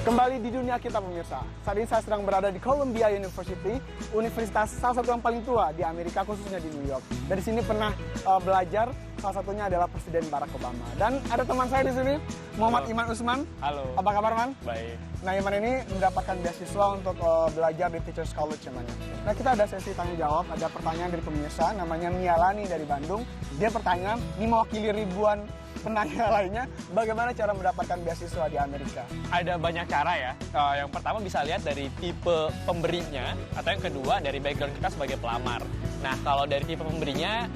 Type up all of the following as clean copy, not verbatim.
Kembali di dunia kita pemirsa. Saat ini saya sedang berada di Columbia University, universitas salah satu yang paling tua di Amerika, khususnya di New York. Dari sini pernah belajar, salah satunya adalah Presiden Barack Obama. Dan ada teman saya di sini, Muhammad Iman Usman. Halo. Apa kabar, Man? Baik. Nah, Iman ini mendapatkan beasiswa untuk belajar di Teachers College namanya. Nah, kita ada sesi tanya jawab, ada pertanyaan dari pemirsa, namanya Mialani dari Bandung. Dia bertanya, ini mewakili ribuan penanya lainnya, bagaimana cara mendapatkan beasiswa di Amerika? Ada banyak cara ya. Yang pertama bisa lihat dari tipe pemberinya, atau yang kedua dari background kita sebagai pelamar. Nah, kalau dari tipe pemberinya,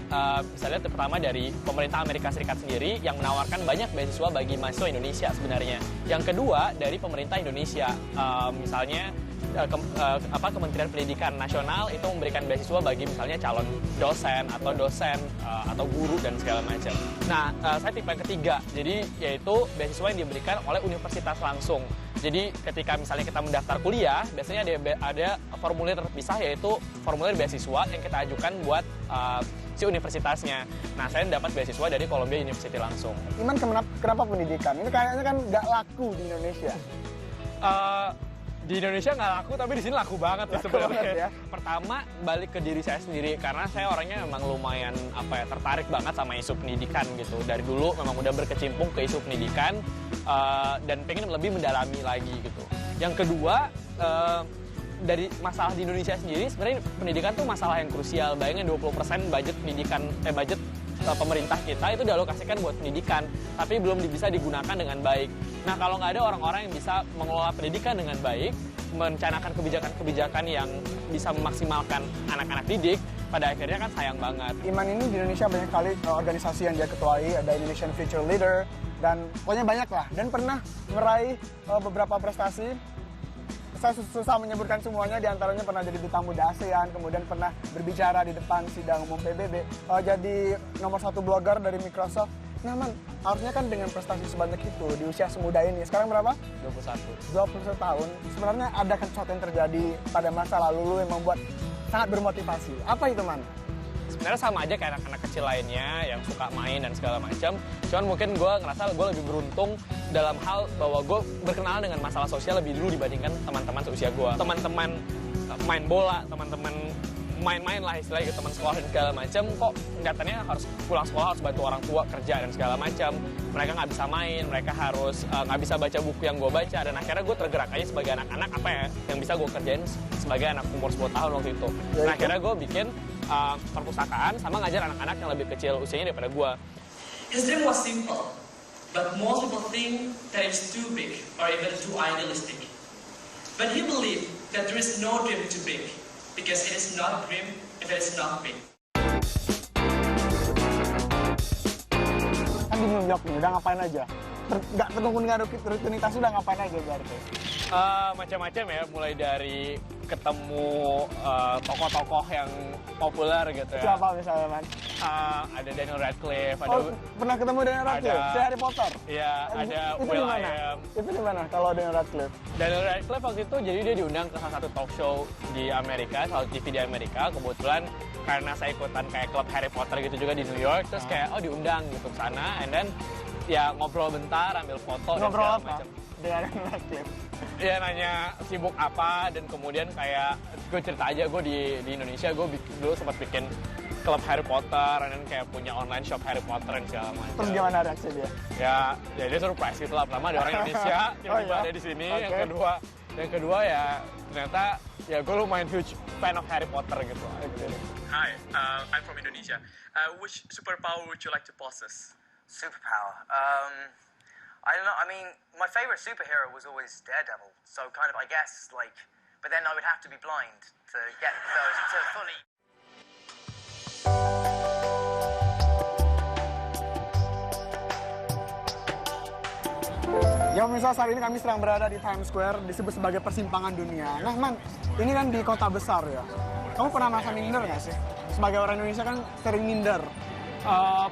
bisa lihat pertama dari pemerintah Amerika Serikat sendiri yang menawarkan banyak beasiswa bagi mahasiswa Indonesia sebenarnya. Yang kedua dari pemerintah Indonesia, misalnya Kementerian Pendidikan Nasional itu memberikan beasiswa bagi misalnya calon dosen atau guru dan segala macam. Nah, saya tipe yang ketiga, jadi yaitu beasiswa yang diberikan oleh universitas langsung. Jadi ketika misalnya kita mendaftar kuliah, biasanya ada formulir terpisah, yaitu formulir beasiswa yang kita ajukan buat si universitasnya. Nah, saya dapat beasiswa dari Columbia University langsung. Iman, kenapa pendidikan? Ini kayaknya kan nggak laku di Indonesia. Di Indonesia nggak laku, tapi di sini laku banget sebenarnya. Ya. Pertama, balik ke diri saya sendiri, karena saya orangnya memang lumayan tertarik banget sama isu pendidikan gitu. Dari dulu memang udah berkecimpung ke isu pendidikan dan pengen lebih mendalami lagi gitu. Yang kedua, dari masalah di Indonesia sendiri, sebenarnya pendidikan tuh masalah yang krusial. Bayangin 20% budget pendidikan, budget pemerintah kita itu dialokasikan buat pendidikan, tapi belum bisa digunakan dengan baik. Nah, kalau nggak ada orang-orang yang bisa mengelola pendidikan dengan baik, merencanakan kebijakan-kebijakan yang bisa memaksimalkan anak-anak didik, pada akhirnya kan sayang banget. Iman ini di Indonesia banyak kali organisasi yang dia ketuai, ada Indonesian Future Leader, dan pokoknya banyak lah. Dan pernah meraih beberapa prestasi. Saya susah menyebutkan semuanya, diantaranya pernah jadi duta muda ASEAN, kemudian pernah berbicara di depan sidang umum PBB, jadi nomor 1 blogger dari Microsoft. Nah, Man, harusnya kan dengan prestasi sebanyak itu di usia semuda ini, sekarang berapa? 21 tahun. Sebenarnya ada sesuatu yang terjadi pada masa lalu lu yang membuat sangat bermotivasi. Apa itu, Man? Sebenarnya sama aja kayak anak-anak kecil lainnya yang suka main dan segala macam. Cuman mungkin gue ngerasa gue lebih beruntung dalam hal bahwa gue berkenalan dengan masalah sosial lebih dulu dibandingkan teman-teman seusia gue. Teman-teman main bola, teman-teman main-main lah istilahnya gitu, teman sekolah dan segala macam, kok katanya harus pulang sekolah harus bantu orang tua kerja dan segala macam. Mereka nggak bisa main, mereka harus nggak bisa baca buku yang gue baca, dan akhirnya gue tergerak aja sebagai anak-anak apa ya yang bisa gue kerjain sebagai anak umur 10 tahun waktu itu. Nah, akhirnya gue bikin perpustakaan sama ngajar anak-anak yang lebih kecil usianya daripada gue. His dream was simple, but most people think that it's too big or even too idealistic. But he believed that there is no dream too big, because it is not a dream if it is not big. Kan di New York nih, udah ngapain aja? Nggak tertunggu dengan rutinitas, udah ngapain aja berarti? Macam-macam ya, mulai dari ketemu tokoh-tokoh yang populer gitu ya. Siapa misalnya, Man? Ada Daniel Radcliffe, Pernah ketemu Daniel Radcliffe? Si Harry Potter? Iya, ada Itu Will di mana? I Am. Itu di mana kalau Daniel Radcliffe? Daniel Radcliffe waktu itu jadi dia diundang ke salah satu talk show di Amerika, salah satu TV di Amerika. Kebetulan karena saya ikutan kayak klub Harry Potter gitu juga di New York, terus kayak diundang gitu ke sana, and then ya ngobrol bentar, ambil foto dan segala macam. Dengan Radcliffe. Iya, nanya sibuk apa, dan kemudian kayak gue cerita aja gue di Indonesia gue dulu sempat bikin klub Harry Potter, dan kayak punya online shop Harry Potter dan segala macam. Terus gimana reaksi dia? Ya dia surprise gitu lah. Pertama ada orang Indonesia tiba-tiba ada di sini. Okay. Yang kedua ya ternyata ya gue lumayan huge fan of Harry Potter gitu. Hi, I'm from Indonesia. Which superpower would you like to possess? Superpower? I don't know. I mean, my favorite superhero was always Daredevil. So kind of, I guess, like, but then I would have to be blind to get those to fully. Ya pemirsa, saat ini kami sedang berada di Times Square, disebut sebagai persimpangan dunia. Nah, Man, ini kan di kota besar ya. Kamu pernah merasa minder nggak sih? Sebagai orang Indonesia kan sering minder.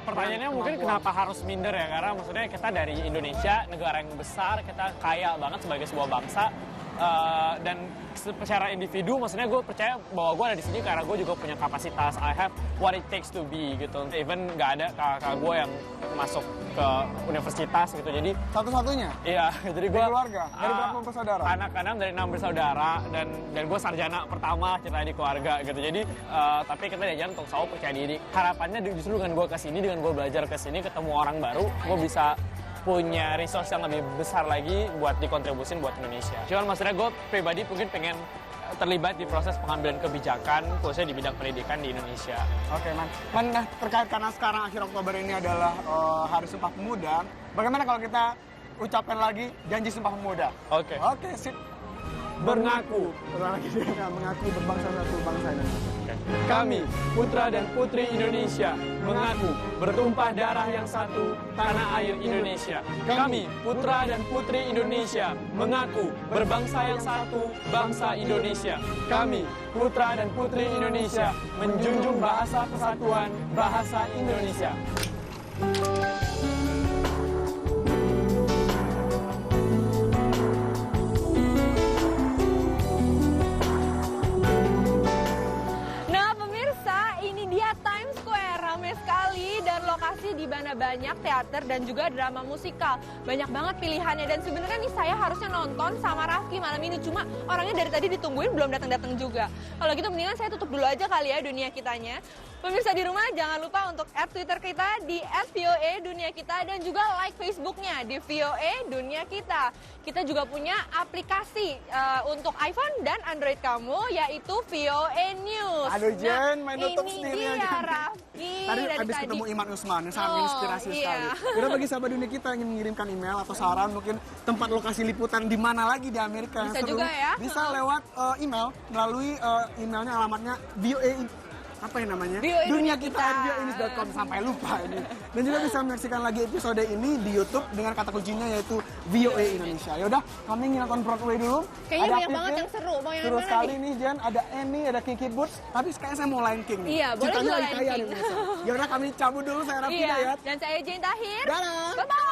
Pertanyaannya mungkin kenapa harus minder ya, karena maksudnya kita dari Indonesia, negara yang besar, kita kaya banget sebagai sebuah bangsa, dan secara individu, maksudnya gue percaya bahwa gue ada di sini karena gue juga punya kapasitas. I have what it takes to be gitu. Even nggak ada kakak gue yang masuk ke universitas gitu. Jadi Satu-satunya? iya, jadi gue Dari keluarga? Dari berapa bersaudara? Anak-anak dari 6 bersaudara dan gue sarjana pertama ceritanya di keluarga gitu. Jadi tapi kita diajarin untuk selalu percaya diri. Harapannya justru dengan gue kesini, dengan gue belajar kesini, ketemu orang baru, gue bisa punya resource yang lebih besar lagi buat dikontribusin buat Indonesia. Cuman maksudnya gue pribadi mungkin pengen terlibat di proses pengambilan kebijakan khususnya di bidang pendidikan di Indonesia. Oke, Man. Nah, terkait karena sekarang akhir Oktober ini adalah Hari Sumpah Pemuda, bagaimana kalau kita ucapkan lagi janji Sumpah Pemuda? Oke. Oke, sip. Mengaku. Ulang lagi dia mengaku berbangsa satu bangsa Indonesia. Kami, putra dan putri Indonesia, mengaku bertumpah darah yang satu, tanah air Indonesia. Kami, putra dan putri Indonesia, mengaku berbangsa yang satu, bangsa Indonesia. Kami, putra dan putri Indonesia, menjunjung bahasa persatuan, bahasa Indonesia. Times Square ramai sekali dan lokasi di mana banyak teater dan juga drama musikal. Banyak banget pilihannya dan sebenarnya nih saya harusnya nonton sama Rafki malam ini, cuma orangnya dari tadi ditungguin belum datang-datang juga. Kalau gitu mendingan saya tutup dulu aja kali ya dunia kitanya. Pemirsa di rumah jangan lupa untuk add Twitter kita di @VOA Dunia Kita dan juga like Facebooknya di VOA Dunia Kita. Kita juga punya aplikasi untuk iPhone dan Android kamu yaitu VOA News. Aduh Jen, main nutup ini sendiri dia, aja. Rafki. Tadi dari habis ketemu Iman Usman yang sangat Oh, menginspirasi iya. sekali. Udah bagi sahabat dunia kita yang ingin mengirimkan email atau saran mungkin tempat lokasi liputan di mana lagi di Amerika yang Bisa seru, juga ya. bisa lewat email melalui emailnya alamatnya VOA apa yang namanya? VOA Dunia Dunia Kita Kita. @voanews.com sampai lupa ini. Dan juga bisa menyaksikan lagi episode ini di YouTube dengan kata kuncinya yaitu VOA Indonesia. Yaudah, kami ingin nonton Broadway dulu. Kayaknya Ada banyak banget Pipin, yang seru. Mau yang seru mana sekali nih? nih Jen, ada Annie, ada Kiki Boots. Tapi sekarang saya mau Lion King nih. Iya, boleh Ceritanya juga lagi Lion kaya King. nih pemirsa. Yaudah kami cabut dulu, saya Raffi Iya, Dayat. dan saya Jane Tahir. Dadah. Bye-bye.